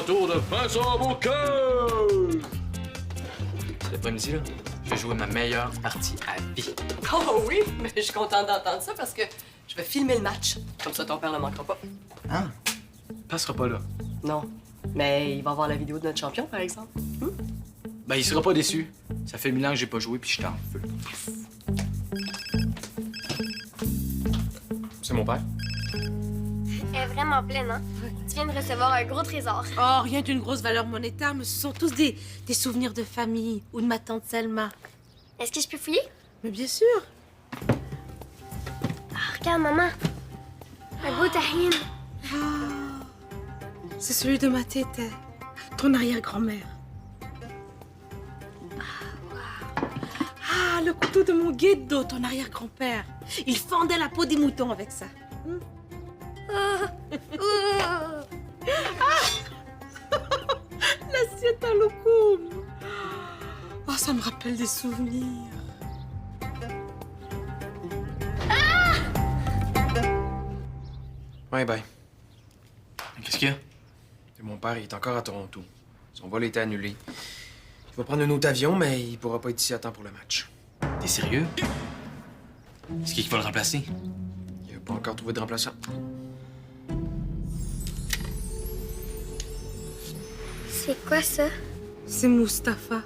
retour de Vincent Bocage! Cet après-midi, là, je vais jouer ma meilleure partie à vie. Oh oui, mais je suis contente d'entendre ça parce que je vais filmer le match. Comme ça, ton père ne manquera pas. Ah, passera pas là. Non, mais il va voir la vidéo de notre champion, par exemple. Ben, il sera pas déçu. Ça fait 1000 ans que j'ai pas joué, puis j'étais en feu. C'est mon père. Elle est vraiment pleine, hein? Tu viens de recevoir un gros trésor. Oh, rien d'une grosse valeur monétaire, mais ce sont tous des souvenirs de famille ou de ma tante Selma. Est-ce que je peux fouiller? Mais bien sûr. Ah, regarde, maman. Un beau tahine. C'est celui de ma tête, ton arrière-grand-mère. Ah, le couteau de mon guedo, ton arrière-grand-père. Il fendait la peau des moutons avec ça. L'assiette à loukoum. Oh, ça me rappelle des souvenirs. Ouais, bye. Qu'est-ce qu'il y a? Mon père, il est encore à Toronto. Son vol a été annulé. Il va prendre un autre avion, mais il pourra pas être ici à temps pour le match. T'es sérieux? Est-ce qu'il va le remplacer? Il a pas encore trouvé de remplaçant. C'est quoi ça? C'est Mustapha.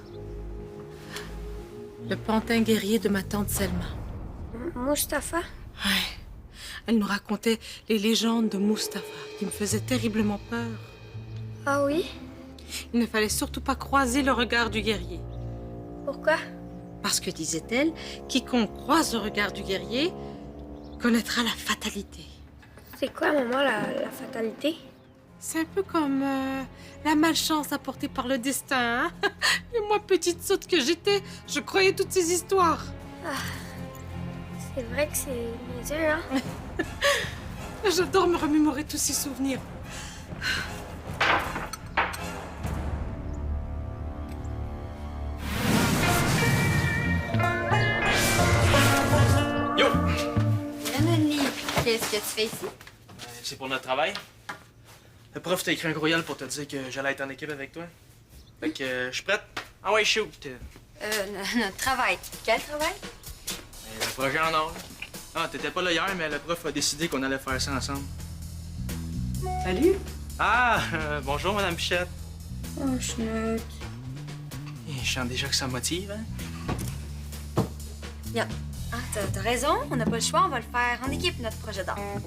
Le pantin guerrier de ma tante Selma. Mustapha? Ouais. Elle nous racontait les légendes de Mustapha qui me faisaient terriblement peur. Ah oui? Il ne fallait surtout pas croiser le regard du guerrier. Pourquoi? Parce que, disait-elle, quiconque croise le regard du guerrier connaîtra la fatalité. C'est quoi, maman, la fatalité? C'est un peu comme la malchance apportée par le destin, hein? Et moi, petite sotte que j'étais, je croyais toutes ces histoires. C'est vrai que c'est niaiseux, hein? J'adore me remémorer tous ces souvenirs. Yo! Emily, qu'est-ce que tu fais ici? C'est pour notre travail. Le prof t'a écrit un courriel pour te dire que j'allais être en équipe avec toi. Fait que je suis prête. Ah ouais, shoot. Notre travail. Quel travail? Le projet en or. Ah, t'étais pas là hier, mais le prof a décidé qu'on allait faire ça ensemble. Salut. Ah, bonjour, Madame Pichette. Oh, chenoute. Je sens déjà que ça motive, hein? Bien. Ah, t'as raison, on n'a pas le choix, on va le faire en équipe, notre projet d'art. Hein?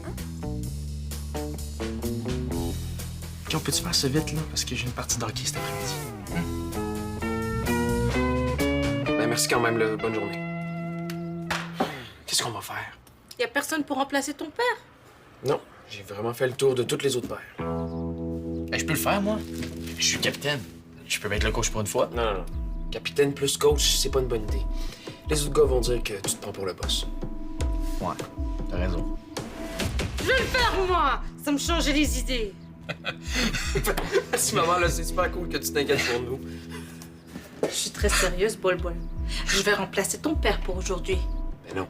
OK, on peut-tu faire ça vite, là? Parce que j'ai une partie d'hockey cet après-midi. Ben, merci quand même, là. Bonne journée. Qu'est-ce qu'on va faire? Il n'y a personne pour remplacer ton père. Non, j'ai vraiment fait le tour de toutes les autres paires. Ben, je peux le faire, moi. Je suis capitaine. Je peux mettre le coach pour une fois. Non, non, non. Capitaine plus coach, c'est pas une bonne idée. Les autres gars vont dire que tu te prends pour le boss. Ouais, t'as raison. Je vais le faire, moi. Ça me changeait les idées. Merci, maman, là, c'est super cool que tu t'inquiètes pour nous. Je suis très sérieuse, Bol-Bol. Je vais remplacer ton père pour aujourd'hui. Ben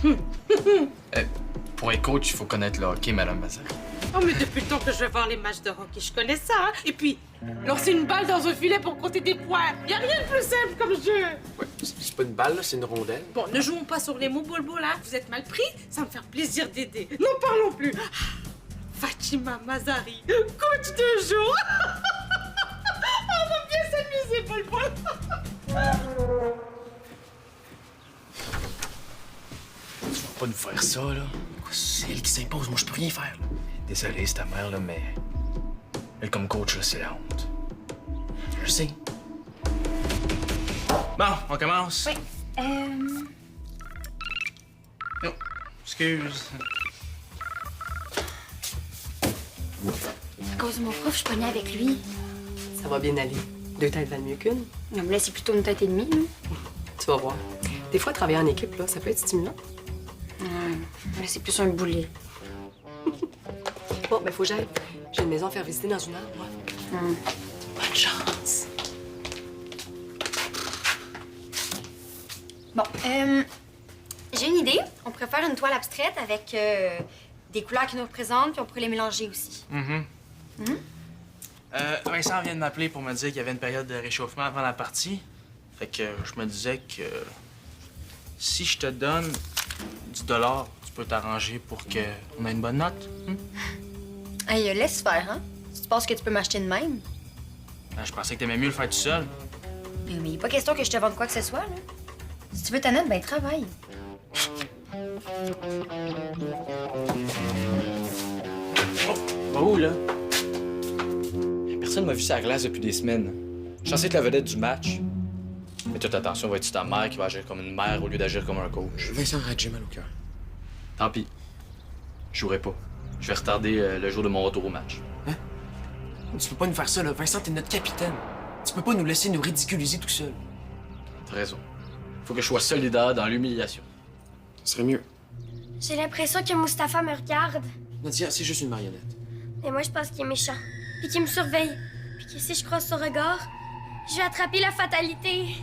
non. Pour être coach, il faut connaître le hockey, Madame Mazari. Oh, mais depuis le temps que je vais voir les matchs de hockey, je connais ça, hein? Et puis, lancer une balle dans un filet pour compter des points. Y a rien de plus simple comme jeu. Ouais, c'est pas une balle, là, c'est une rondelle. Bon, ne jouons pas sur les mots, Bol-Bol, hein? Vous êtes mal pris, ça me fait plaisir d'aider. N'en parlons plus. Fatima Mazari, coach de jour. On va bien s'amuser, Bol-Bol. Tu vas pas nous faire ça, là. C'est elle qui s'impose, moi je peux rien faire, là. Désolé, c'est ta mère, là, mais... Elle, comme coach, là, c'est la honte. Je sais. Bon, on commence. Oui. Non, excuse. À cause de mon prof, je suis pognée avec lui. Ça va bien aller. 2 têtes valent mieux qu'une. Non, mais là, c'est plutôt une tête et demie, là. Tu vas voir. Des fois, travailler en équipe, là, ça peut être stimulant. Là, c'est plus un boulet. Bon, ben, faut que j'aille. J'ai une maison à faire visiter dans une heure, moi. Bonne chance. Bon, j'ai une idée. On pourrait faire une toile abstraite avec des couleurs qui nous représentent, puis on pourrait les mélanger aussi. Vincent vient de m'appeler pour me dire qu'il y avait une période de réchauffement avant la partie. Fait que je me disais que si je te donne 10 $, tu peux t'arranger pour qu'on ait une bonne note. Hey, laisse faire, hein? Si tu penses que tu peux m'acheter de même. Je pensais que t'aimais mieux le faire tout seul. Mais il n'est pas question que je te vende quoi que ce soit, là. Si tu veux ta note, ben travaille. Va où, là? Personne m'a vu sur la glace depuis des semaines. Je suis censé être la vedette du match. Mais toute attention va être sur ta mère qui va agir comme une mère au lieu d'agir comme un coach. Vincent a j'ai mal au cœur. Tant pis. Je jouerai pas. Je vais retarder le jour de mon retour au match. Tu peux pas nous faire ça, là. Vincent, t'es notre capitaine. Tu peux pas nous laisser nous ridiculiser tout seul. T'as raison. Faut que je sois solidaire dans l'humiliation. Ce serait mieux. J'ai l'impression que Mustapha me regarde. Nadia, c'est juste une marionnette. Mais moi, je pense qu'il est méchant. Puis qu'il me surveille. Puis que si je croise son regard, je vais attraper la fatalité.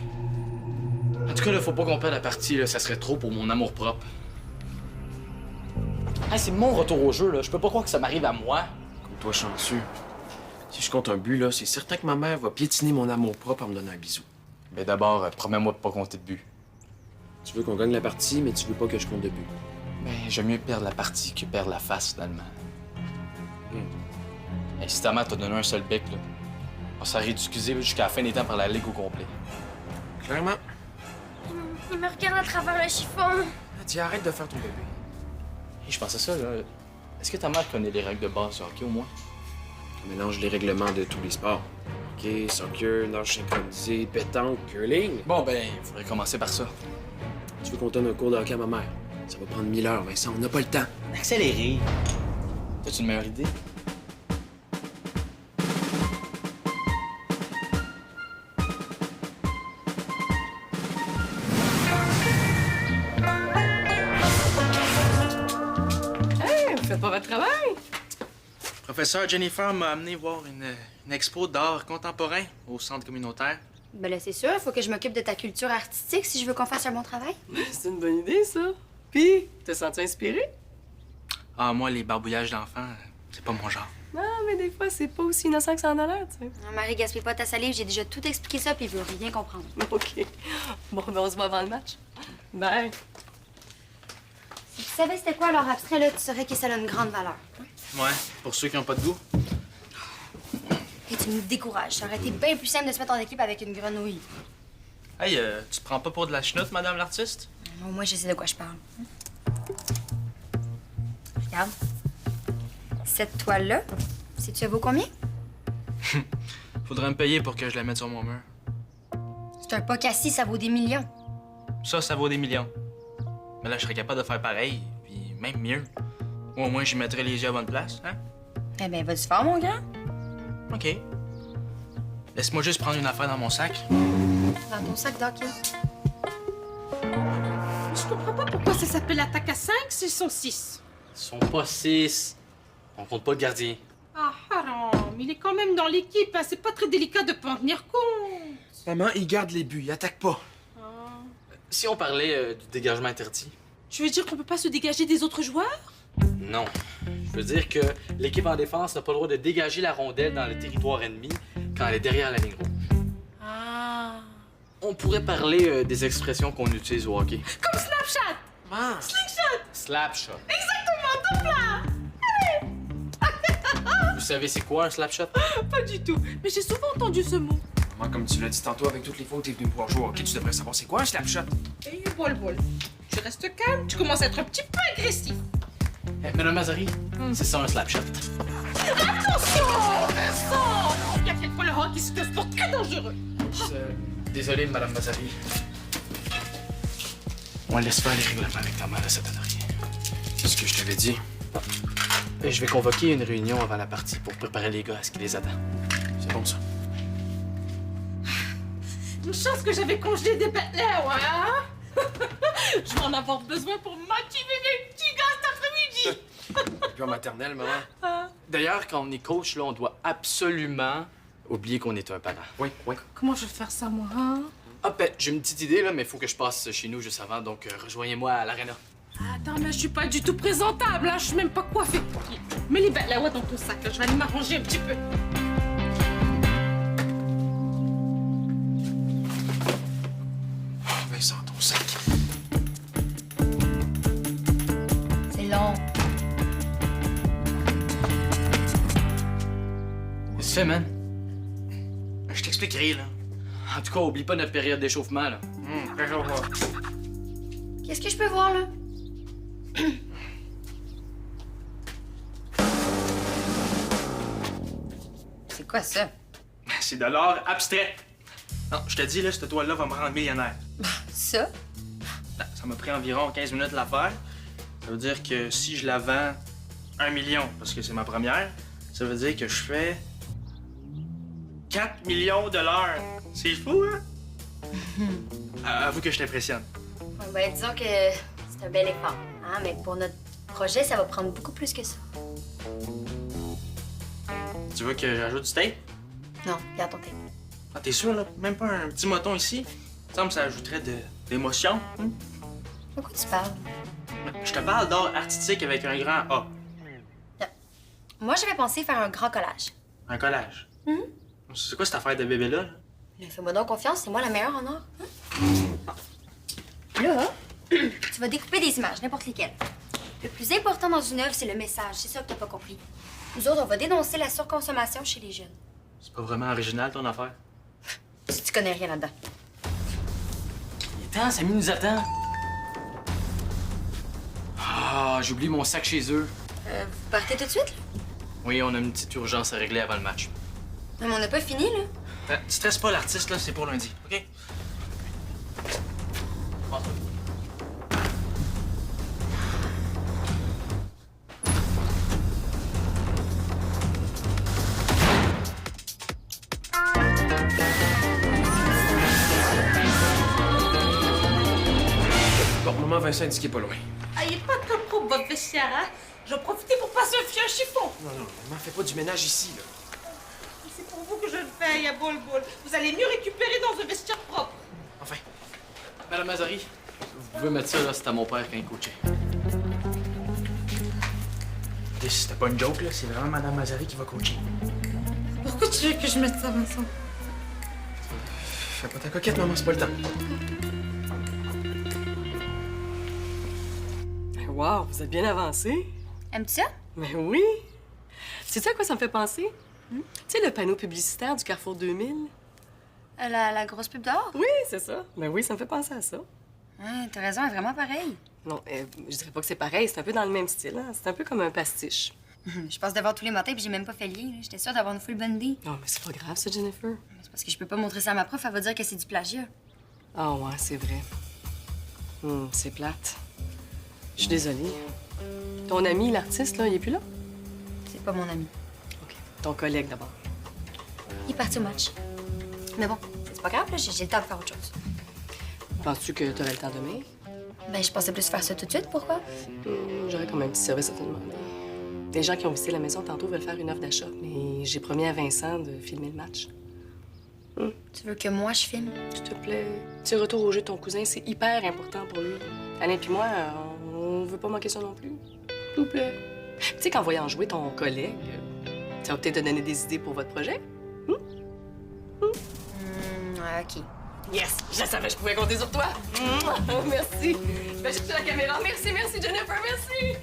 En tout cas, là, faut pas qu'on perde la partie, là. Ça serait trop pour mon amour-propre. Hey, c'est mon retour au jeu, là. Je peux pas croire que ça m'arrive à moi. Comme toi, chanceux. Si je compte un but, là, c'est certain que ma mère va piétiner mon amour-propre en me donnant un bisou. Mais d'abord, promets-moi de pas compter de but. Tu veux qu'on gagne la partie, mais tu veux pas que je compte de but. Ben, j'aime mieux perdre la partie que perdre la face, finalement. Hey, si ta mère t'a donné un seul bec, là, on s'est ridiculisé jusqu'à la fin des temps par la ligue au complet. Clairement. Il me regarde à travers le chiffon. Nadia, arrête de faire ton bébé. Hey, je pensais ça, là. Est-ce que ta mère connaît les règles de base du hockey, au moins? On mélange les règlements de tous les sports. Hockey, soccer, nage synchronisé, pétanque, curling. Bon, ben, il faudrait commencer par ça. Tu veux qu'on donne un cours de hockey à ma mère? Ça va prendre 1000 heures, Vincent. On n'a pas le temps. Accélérer. T'as-tu une meilleure idée? Hey, vous faites pas votre travail? Professeur Jennifer m'a amené voir une expo d'art contemporain au centre communautaire. Ben là, c'est sûr, il faut que je m'occupe de ta culture artistique si je veux qu'on fasse un bon travail. C'est une bonne idée, ça. Puis, t'es senti inspiré? Ah, moi, les barbouillages d'enfants, c'est pas mon genre. Non, mais des fois, c'est pas aussi innocent que ça en a l'air, tu sais. Non, Marie, gaspille pas ta salive, j'ai déjà tout expliqué ça, puis il veut rien comprendre. OK. Bon, ben, on se voit avant le match. Bye. Si tu savais c'était quoi leur abstrait, là, tu saurais que ça a une grande valeur. Ouais, pour ceux qui ont pas de goût. Et tu nous décourages. Ça aurait été bien plus simple de se mettre en équipe avec une grenouille. Hey, tu te prends pas pour de la chenoute, madame l'artiste? Au moins, je sais de quoi je parle. Regarde. Cette toile-là, sais-tu elle vaut combien? Faudrait me payer pour que je la mette sur mon mur. C'est un pas assis, ça vaut des millions. Ça vaut des millions. Mais là, je serais capable de faire pareil, puis même mieux. Ou au moins, j'y mettrais les yeux à bonne place, hein? Eh bien, vas-y faire, mon grand. OK. Laisse-moi juste prendre une affaire dans mon sac. Dans ton sac d'hockey. Je comprends pas pourquoi ça s'appelle attaque à 5 s'ils sont 6. Ils sont pas 6. On compte pas le gardien. Ah, haram, il est quand même dans l'équipe, hein. C'est pas très délicat de pas en tenir compte. Maman, il garde les buts, il attaque pas. Si on parlait du dégagement interdit. Tu veux dire qu'on peut pas se dégager des autres joueurs? Non. Je veux dire que l'équipe en défense n'a pas le droit de dégager la rondelle dans le territoire ennemi quand elle est derrière la ligne rouge. Ah. On pourrait parler des expressions qu'on utilise au hockey. Comme Snapchat! Maman! Slapshot. Exactement, top là! Vous savez c'est quoi un slapshot? Pas du tout, mais j'ai souvent entendu ce mot. Maman, comme tu l'as dit tantôt, avec toutes les fois où t'es venu pouvoir jouer au hockey, tu devrais savoir c'est quoi un slapshot. Et bol. Tu restes calme, tu commences à être un petit peu agressif. Madame Mazari, c'est ça un slapshot. Attention, Vincent! Il y a quelquefois le hockey, c'est un sport très dangereux. Désolé, Madame Mazari. On laisse faire les règlements avec ta mère, ça donne rien. C'est ce que je t'avais dit. Et je vais convoquer une réunion avant la partie pour préparer les gars à ce qui les attend. C'est bon, ça. Une chance que j'avais congelé des bêtes là, ouais, hein? Je vais en avoir besoin pour motiver mes petits gars cet après-midi. Puis en maternelle, maman. D'ailleurs, quand on est coach, là, on doit absolument oublier qu'on est un parent. Oui. Comment je vais faire ça, moi, hein? Ah, ben, j'ai une petite idée, là, mais il faut que je passe chez nous juste avant, donc rejoignez-moi à l'aréna. Attends, mais je suis pas du tout présentable, hein? Je suis même pas coiffée. Mets les bêtes là, ouais, dans ton sac, là. Je vais aller m'arranger un petit peu. ça dans ton sac. C'est long. Qu'est-ce que tu fais, man? Je t'expliquerai, là. En tout cas, oublie pas notre période d'échauffement, là. Qu'est-ce que je peux voir, là? C'est quoi ça? C'est de l'art abstrait. Non, je te dis, là, cette toile-là va me rendre millionnaire. Ça? Ça m'a pris environ 15 minutes de la faire. Ça veut dire que si je la vends 1 million, parce que c'est ma première, ça veut dire que je fais 4 millions de l'heure. C'est fou, hein? Avoue que je t'impressionne. Ouais, ben, disons que c'est un bel effort. Hein? Mais pour notre projet, ça va prendre beaucoup plus que ça. Tu veux que j'ajoute du tape? Non, garde ton tape. Ah, t'es sûr, là? Même pas un petit moton ici? Il me semble que ça ajouterait d'émotion. Hein? Pourquoi tu parles? Je te parle d'art artistique avec un grand A. Moi, j'avais pensé faire un grand collage. Un collage. C'est quoi cette affaire de bébé-là? Mais fais-moi donc confiance, c'est moi la meilleure en or. Hein? Là, tu vas découper des images, n'importe lesquelles. Le plus important dans une œuvre, c'est le message. C'est ça que t'as pas compris. Nous autres, on va dénoncer la surconsommation chez les jeunes. C'est pas vraiment original, ton affaire. Si tu connais rien là-dedans. Attends, Samy nous attend. Ah, j'ai oublié mon sac chez eux. Vous partez tout de suite, là? Oui, on a une petite urgence à régler avant le match. Non, mais on n'a pas fini, là. Tu stresses pas l'artiste, là, c'est pour lundi, OK? Bon, maman Vincent dit qu'il est pas loin. Ah, il est pas très propre, votre vestiaire, hein? Je vais profiter pour passer un chiffon. Non, maman, fais pas du ménage ici, là. C'est pour vous que je le fais, à bol. Vous allez mieux récupérer dans un vestiaire propre. Enfin. Madame Mazari, vous pouvez mettre ça, là, c'est à mon père qui a coaché. C'était pas une joke, là, c'est vraiment Madame Mazari qui va coacher. Pourquoi tu veux que je mette ça, Vincent? Fais pas ta coquette, maman, c'est pas le temps. Wow, vous êtes bien avancé. Aimes-tu ça? Mais oui. Sais-tu à quoi ça me fait penser? Tu sais, le panneau publicitaire du Carrefour 2000? La grosse pub dehors? Oui, c'est ça. Ben oui, ça me fait penser à ça. Ouais, t'as raison, elle est vraiment pareille. Non, je dirais pas que c'est pareil, c'est un peu dans le même style. Hein? C'est un peu comme un pastiche. Je passe devant tous les matins puis j'ai même pas fait le lien. J'étais sûre d'avoir une full bonne idée. Non, mais c'est pas grave, ça, Jennifer. C'est parce que je peux pas montrer ça à ma prof, elle va dire que c'est du plagiat. Ah ouais, c'est vrai. C'est plate. Je suis désolée. Ton ami, l'artiste, là, il est plus là? C'est pas mon ami. OK. Ton collègue, d'abord. Il est parti au match. Mais bon, c'est pas grave, là, j'ai le temps de faire autre chose. Penses-tu que t'aurais le temps demain? Ben, je pensais plus faire ça tout de suite, pourquoi? J'aurais quand même un petit service à te demander. Les gens qui ont visité la maison tantôt veulent faire une offre d'achat, mais j'ai promis à Vincent de filmer le match. Tu veux que moi, je filme? S'il te plaît. Petit retour au jeu de ton cousin, c'est hyper important pour lui. Alain puis moi, on veut pas manquer ça non plus. S'il vous plaît. Tu sais qu'en voyant jouer ton collègue, ça va peut-être te donner des idées pour votre projet? OK. Yes! Je savais que je pouvais compter sur toi! Merci! Je vais chercher la caméra. Merci, Jennifer, merci!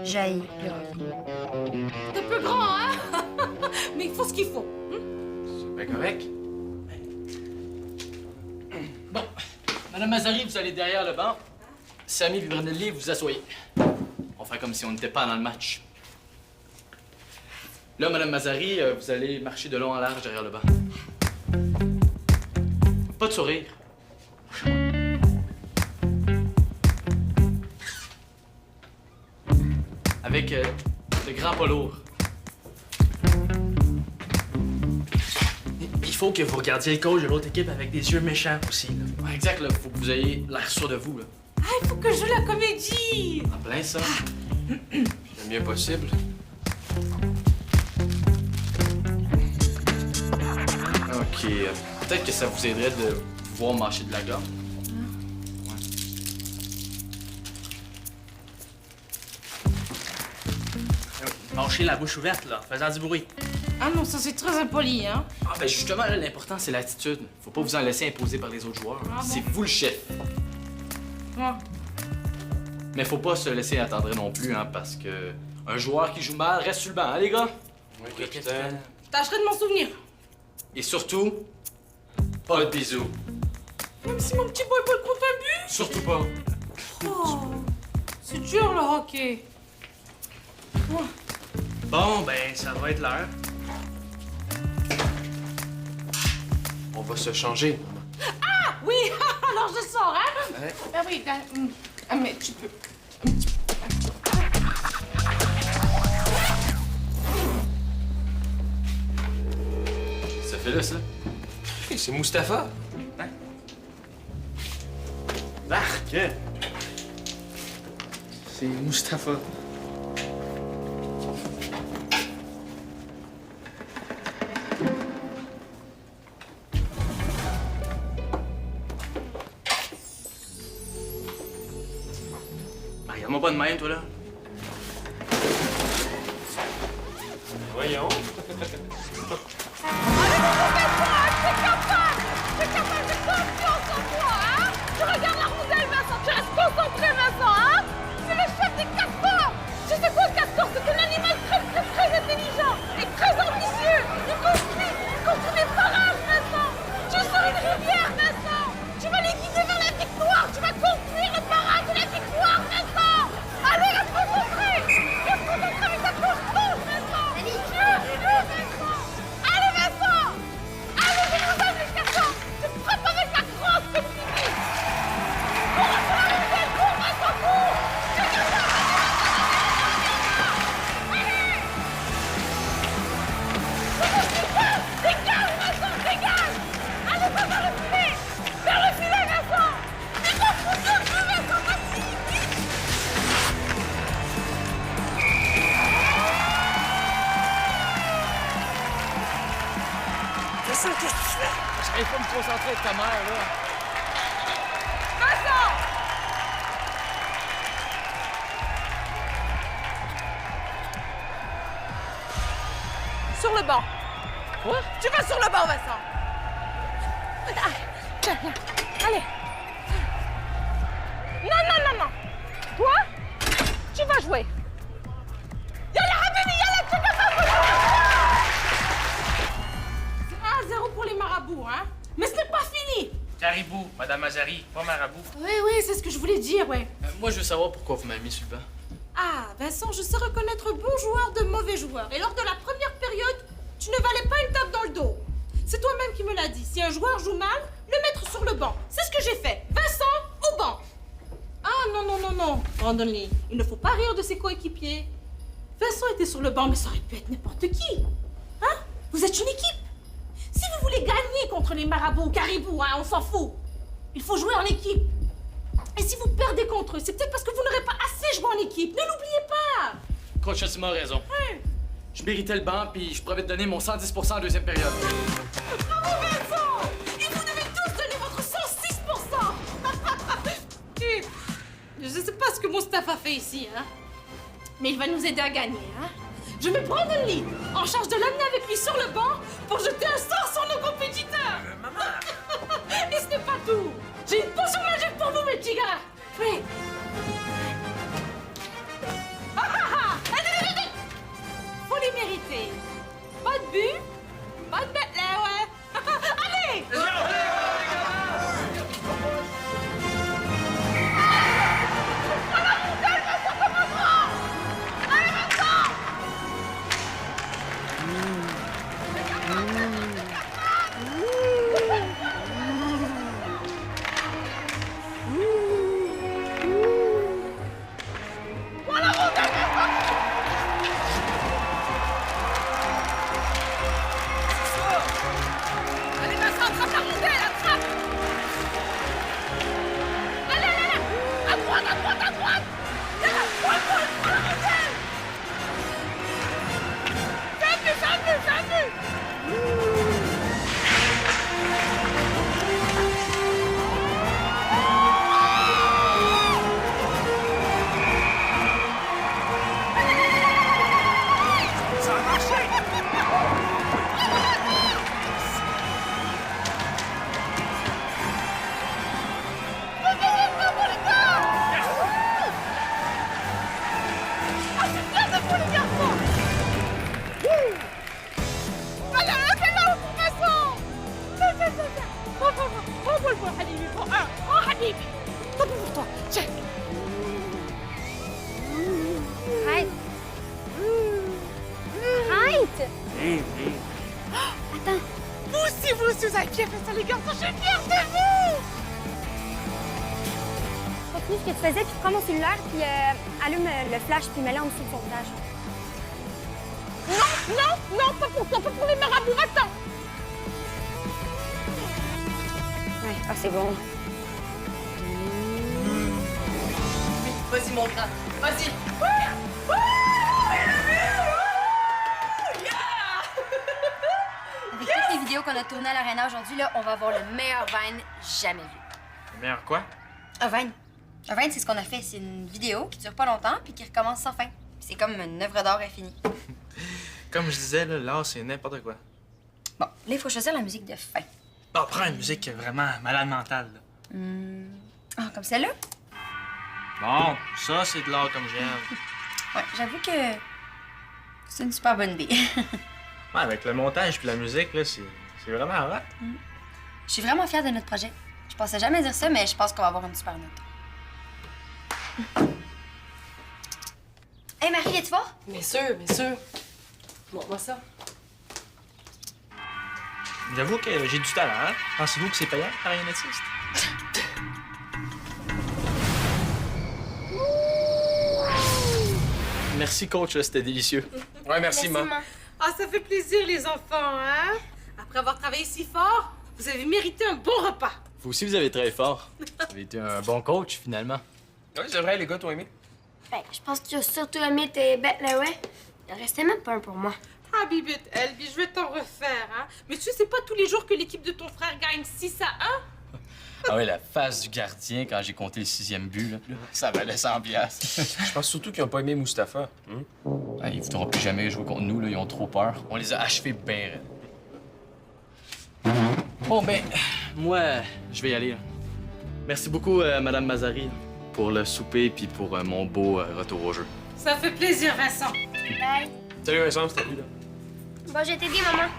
J'haïs le revenu. T'es un peu grand, hein? Mais il faut ce qu'il faut. C'est bien correct. Bon, Madame Mazari, vous allez derrière le banc. Samy et Brunelli, vous asseyez. On fait comme si on n'était pas dans le match. Là, Madame Mazari, vous allez marcher de long en large derrière le banc. Pas de sourire. Avec de grands pas lourds. Il faut que vous regardiez le coach de l'autre équipe avec des yeux méchants aussi. Là. Ouais, exact, là. Faut que vous ayez l'air sûr de vous, là. Ah, il faut que je joue la comédie. En plein, ça. Le mieux possible. OK. Peut-être que ça vous aiderait de pouvoir mâcher de la gomme. Mâchez la bouche ouverte, là, en faisant du bruit. Ah non, ça c'est très impoli, hein? Ah, ben justement, là, l'important, c'est l'attitude. Faut pas vous en laisser imposer par les autres joueurs. Ah bon? C'est vous le chef. Ouais. Mais faut pas se laisser attendrir non plus, hein, parce que un joueur qui joue mal reste sur le banc, hein, les gars? Oui, capitaine. Tâcherai de m'en souvenir. Et surtout, pas de bisous. Même si mon petit boy boy compte un but. Surtout pas. Oh, c'est dur le hockey. Ouais. Bon, ben, ça va être l'heure. On va se changer, maman. Ah oui, alors je sors, hein? Ouais. Ah oui, mais tu peux. Ça fait là, ça? Hey, c'est Mustapha. Marc! C'est Mustapha. Ben, regarde-moi pas de même, toi, là. Voyons. Tu regardes la rondelle, Vincent, tu restes concentré, Vincent, hein? C'est le chef des castors! Tu sais quoi, le castor? C'est un animal très intelligent et très ambitieux! Il construit des barrages, Vincent! Tu es sur une rivière, Vincent! Tu vas les guider vers la victoire! Tu vas construire le barrage de la victoire, Vincent! Allez, reste concentré! Reste concentré avec ta touche rouge, Vincent! Vincent! Allez, Vincent! Allez, je vous donne les castors! Tu frappes avec la grosse petite! J'arrive pas à me concentrer avec ta mère, là. Sur le banc. Quoi? Tu vas sur le banc, Vincent. Allez. Non. Toi, tu vas jouer. Yalla, Habibi, yalla, tu vas 1-0 pour les marabouts, hein? Mais ce n'est pas fini. Caribou, Madame Mazari, pas marabout. Oui, c'est ce que je voulais dire, ouais. Moi, je veux savoir pourquoi vous m'avez mis sur le banc. Ah, Vincent, je sais reconnaître bon joueur de mauvais joueur. Et lors de la première période, tu ne valais pas une tape dans le dos. C'est toi-même qui me l'as dit. Si un joueur joue mal, le mettre sur le banc. C'est ce que j'ai fait. Vincent, au banc. Ah, non. Brandon Lee, il ne faut pas rire de ses coéquipiers. Vincent était sur le banc, mais ça aurait pu être n'importe qui. Hein? Vous êtes une équipe. Si vous voulez gagner contre les marabouts ou caribous, hein, on s'en fout. Il faut jouer en équipe. Et si vous perdez contre eux, c'est peut-être parce que vous n'aurez pas assez joué en équipe. Ne l'oubliez pas. Coach Simon a raison. Je méritais le banc, puis je pourrais te donner mon 110% en deuxième période. Bravo, Vincent! Et vous devez tous donner votre 106%! Je sais pas ce que Mustapha fait ici, hein? Mais il va nous aider à gagner, hein? Je mets Brandon Lee en charge de l'amener avec lui sur le banc pour jeter un sort sur nos compétiteurs! Maman! Et ce n'est pas tout! J'ai une potion magique pour vous, mes petits gars! Oui! Faut les mériter! Pas de but, pas de bête là, ouais! Allez! 1. Oh, Habibi. Tout pour toi. Tiens. Arrête. Arrête. Attends. Vous aussi, vous avez bien fait ça, les garçons. Je suis fière de vous. Continue ce que tu faisais, puis prends mon cellulaire, puis allume le flash, puis mets-le en dessous de son visage. Non, pas pour toi, pas pour les marabouts. Attends. Ouais, ah, c'est bon. Vas-y, mon grand. Vas-y. Avec toutes les vidéos qu'on a tournées à l'Arena aujourd'hui, là, on va avoir le meilleur Vine jamais vu. Le meilleur quoi? Un Vine. Un Vine, c'est ce qu'on a fait. C'est une vidéo qui dure pas longtemps, puis qui recommence sans fin. C'est comme une œuvre d'art infinie. Comme je disais, là, l'art, c'est n'importe quoi. Bon, là, il faut choisir la musique de fin. Ah, prends une musique vraiment malade mentale, là. Ah, comme celle-là? Bon, ça, c'est de l'art comme j'aime. Ouais, j'avoue que c'est une super bonne idée. Ouais, avec le montage puis la musique, là, c'est vraiment hot. Je suis vraiment fière de notre projet. Je pensais jamais dire ça, mais je pense qu'on va avoir une super note. Hey Marie, es-tu voir? Bien sûr, bien sûr. Montre-moi ça. J'avoue que j'ai du talent, hein? Pensez-vous que c'est payant, marionnettiste? Merci, coach, c'était délicieux. Ouais, merci, maman. Ah, ça fait plaisir, les enfants, hein? Après avoir travaillé si fort, vous avez mérité un bon repas. Vous aussi, vous avez travaillé fort. Vous avez été un bon coach, finalement. Oui, c'est vrai, les gars, t'ont aimé? Ben, je pense que tu as surtout aimé tes bêtes, là, ouais. Il en restait même pas un pour moi. Habibit, Elbi, je vais t'en refaire, hein? Mais tu sais, c'est pas tous les jours que l'équipe de ton frère gagne 6-1. Ah oui, la face du gardien quand j'ai compté le 6e but, là, ça valait 100 piastres. Je pense surtout qu'ils ont pas aimé Mustapha. Ah, ils voudront plus jamais jouer contre nous, là, ils ont trop peur. On les a achevés bien raides. Bon, ben, moi, je vais y aller. Là. Merci beaucoup, Madame Mazari, pour le souper puis pour mon beau retour au jeu. Ça fait plaisir, Vincent. Bye. Salut, Vincent, c'était lui, là. Bon, je vais t'aider, maman.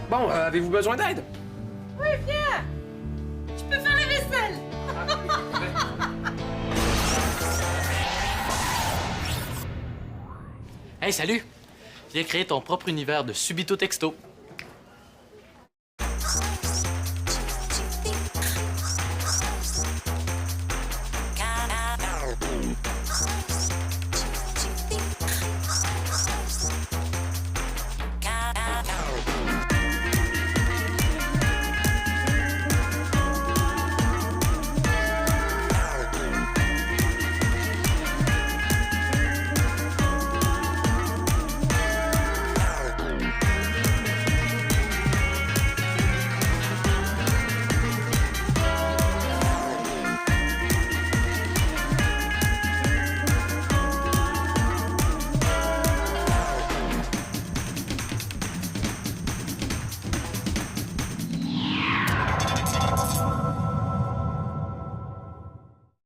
Bon, avez-vous besoin d'aide? Oui, viens. Je peux faire la vaisselle. Hey, salut! Viens créer ton propre univers de Subito Texto.